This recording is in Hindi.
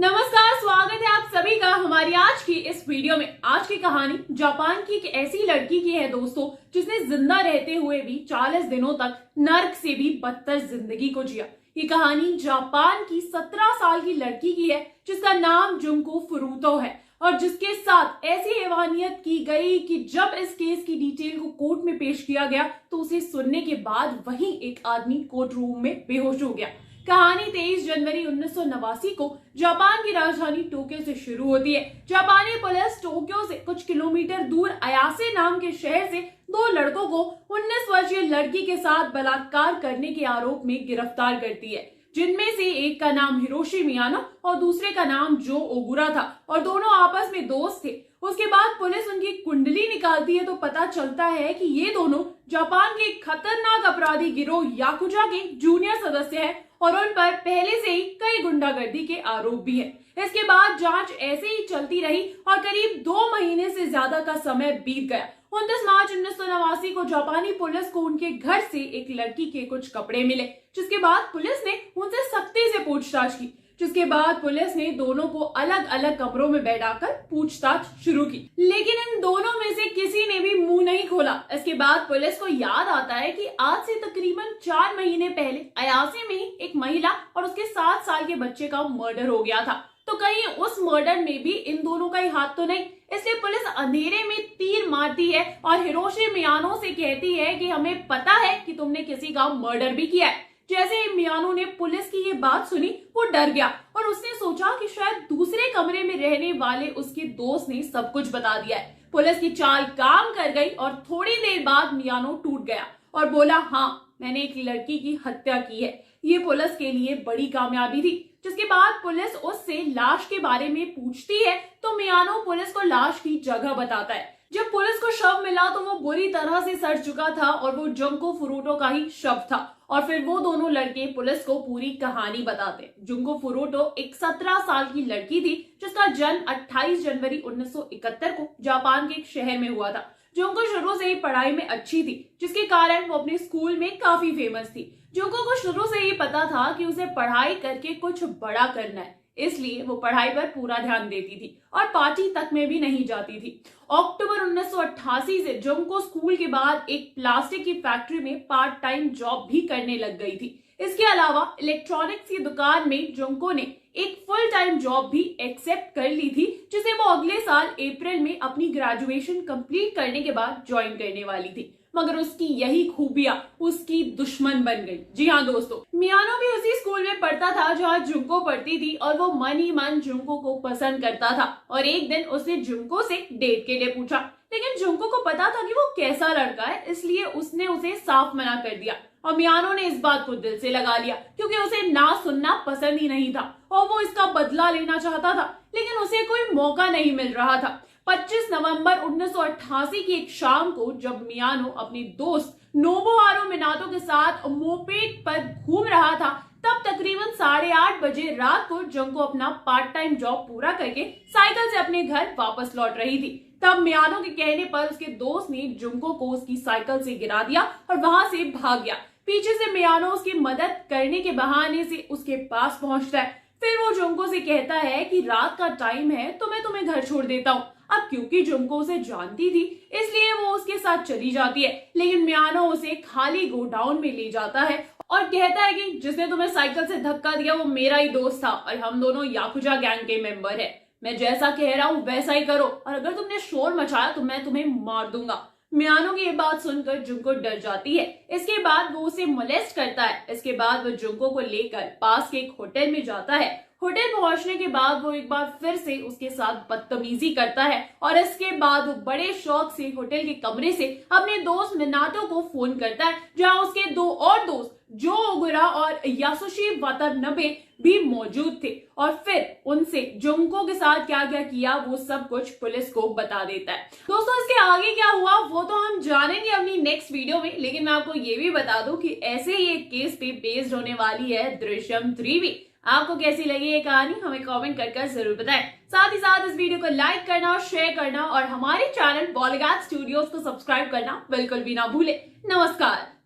नमस्कार, स्वागत है आप सभी का हमारी आज की इस वीडियो में। आज की कहानी जापान की एक ऐसी लड़की की है दोस्तों, जिसने जिंदा रहते हुए भी 40 दिनों तक नर्क से भी बदतर जिंदगी को जिया। ये कहानी जापान की 17 साल की लड़की की है, जिसका नाम जुंको फुरुतो है और जिसके साथ ऐसी हैवानियत की गई कि जब इस केस की डिटेल को कोर्ट में पेश किया गया तो उसे सुनने के बाद वहीं एक आदमी कोर्ट रूम में बेहोश हो गया। कहानी 23 जनवरी 1989 को जापान की राजधानी टोक्यो से शुरू होती है। जापानी पुलिस टोक्यो से कुछ किलोमीटर दूर अयासे नाम के शहर से दो लड़कों को 19 वर्षीय लड़की के साथ बलात्कार करने के आरोप में गिरफ्तार करती है, जिनमें से एक का नाम हिरोशी मियानो और दूसरे का नाम जो ओगुरा था और दोनों आपस में दोस्त थे। उसके बाद पुलिस उनकी कुंडली निकालती है तो पता चलता है कि ये दोनों जापान के खतरनाक अपराधी गिरोह याकुजा के जूनियर सदस्य हैं और उन पर पहले से ही कई गुंडागर्दी के आरोप भी हैं। इसके बाद जांच ऐसे ही चलती रही और करीब 2 महीने से ज्यादा का समय बीत गया। 29 मार्च 1989 को जापानी पुलिस को उनके घर से एक लड़की के कुछ कपड़े मिले, जिसके बाद पुलिस ने उनसे सख्ती से पूछताछ की। जिसके बाद पुलिस ने दोनों को अलग अलग कमरों में बैठाकर पूछताछ शुरू की, लेकिन इन दोनों में से किसी ने भी मुंह नहीं खोला। इसके बाद पुलिस को याद आता है कि आज से तकरीबन 4 महीने पहले अयासे में ही एक महिला और उसके 7 साल के बच्चे का मर्डर हो गया था, तो कहीं उस मर्डर में भी इन दोनों का ही हाथ तो नहीं। इसलिए पुलिस अंधेरे में तीर मारती है और हिरोशी मियानो से कहती है कि हमें पता है कि तुमने किसी का मर्डर भी किया है। जैसे ही मियानो ने पुलिस की ये बात सुनी, वो डर गया और उसने सोचा कि शायद दूसरे कमरे में रहने वाले उसके दोस्त ने सब कुछ बता दिया है। पुलिस की चाल काम कर गई और थोड़ी देर बाद मियानो टूट गया और बोला, हाँ, मैंने एक लड़की की हत्या की है। ये पुलिस के लिए बड़ी कामयाबी थी। जिसके बाद पुलिस उससे लाश के बारे में पूछती है तो मियानो पुलिस को लाश की जगह बताता है। जब पुलिस को शव मिला तो वो बुरी तरह से सड़ चुका था और वो जुंको फुरुतो का ही शव था। और फिर वो दोनों लड़के पुलिस को पूरी कहानी बताते। जुंको फुरुतो एक 17 साल की लड़की थी, जिसका जन्म 28 जनवरी 1971 को जापान के एक शहर में हुआ था। जुंको शुरू से ही पढ़ाई में अच्छी थी, जिसके कारण वो अपने स्कूल में काफी फेमस थी। जुंको को शुरू से ही पता था कि उसे पढ़ाई करके कुछ बड़ा करना है, इसलिए वो पढ़ाई पर पूरा ध्यान देती थी और पार्टी तक में भी नहीं जाती थी। अक्टूबर 1988 से जुंको स्कूल के बाद एक प्लास्टिक की फैक्ट्री में पार्ट टाइम जॉब भी करने लग गई थी। इसके अलावा इलेक्ट्रॉनिक्स की दुकान में जुंको ने एक फुल टाइम जॉब भी एक्सेप्ट कर ली थी, जिसे वो अगले साल अप्रैल में अपनी ग्रेजुएशन कंप्लीट करने के बाद ज्वाइन करने वाली थी। मगर उसकी यही खूबियां उसकी दुश्मन बन गई। जी हाँ दोस्तों, मियानो भी उसी स्कूल में पढ़ता था जहाँ जुंको पढ़ती थी और वो मन ही मन जुंको को पसंद करता था। और एक दिन उसने जुंको से डेट के लिए पूछा, लेकिन जुंको को पता था कि वो कैसा लड़का है, इसलिए उसने उसे साफ मना कर दिया। और मियानो ने इस बात को दिल से लगा लिया, क्योंकि उसे ना सुनना पसंद ही नहीं था और वो इसका बदला लेना चाहता था, लेकिन उसे कोई मौका नहीं मिल रहा था। 25 नवंबर 1988 की एक शाम को जब मियानो अपनी दोस्त नोबुहारू मिनातो के साथ मोपेड पर घूम रहा था, तब तकरीबन 8:30 बजे रात को जुंको अपना पार्ट टाइम जॉब पूरा करके साइकिल से अपने घर वापस लौट रही थी। तब मियानो के कहने पर उसके दोस्त ने जुंको को उसकी साइकिल से गिरा दिया और वहां से भाग गया। पीछे से मियानो उसकी मदद करने के बहाने से उसके पास पहुंचता है। फिर वो जुंको से कहता है कि रात का टाइम है तो मैं तुम्हें घर छोड़ देता हूँ। अब क्योंकि जुंको उसे जानती थी, इसलिए वो उसके साथ चली जाती है, लेकिन मियानो उसे खाली गोडाउन में ले जाता है और कहता है कि जिसने तुम्हें साइकिल से धक्का दिया वो मेरा ही दोस्त था और हम दोनों याकुजा गैंग के मेंबर है। मैं जैसा कह रहा हूँ वैसा ही करो और अगर तुमने शोर मचाया तो मैं तुम्हें मार दूंगा। मियानो की ये बात सुनकर जुंको डर जाती है। इसके बाद वो उसे मोलेस्ट करता है। इसके बाद वो जुंको को लेकर पास के एक होटल में जाता है। होटल पहुंचने के बाद वो एक बार फिर से उसके साथ बदतमीजी करता है और इसके बाद वो बड़े शौक से होटल के कमरे से अपने दोस्त मिनातो को फोन करता है, जहां उसके 2 और दोस्त जो ओगुरा और यासुशी वातानबे भी मौजूद थे। और फिर उनसे जुंको के साथ क्या क्या किया वो सब कुछ पुलिस को बता देता है। दोस्तों, इसके आगे क्या हुआ वो तो हम जानेंगे अपनी नेक्स्ट वीडियो में, लेकिन मैं आपको ये भी बता दूं कि ऐसे ही एक केस पे बेस्ड होने वाली है दृश्यम 3 भी। आपको कैसी लगी ये कहानी हमें कमेंट कर जरूर बताएं। साथ ही साथ इस वीडियो को लाइक करना, शेयर करना और हमारे चैनल बॉलीवुड स्टूडियोज को सब्सक्राइब करना बिल्कुल भी ना भूले। नमस्कार।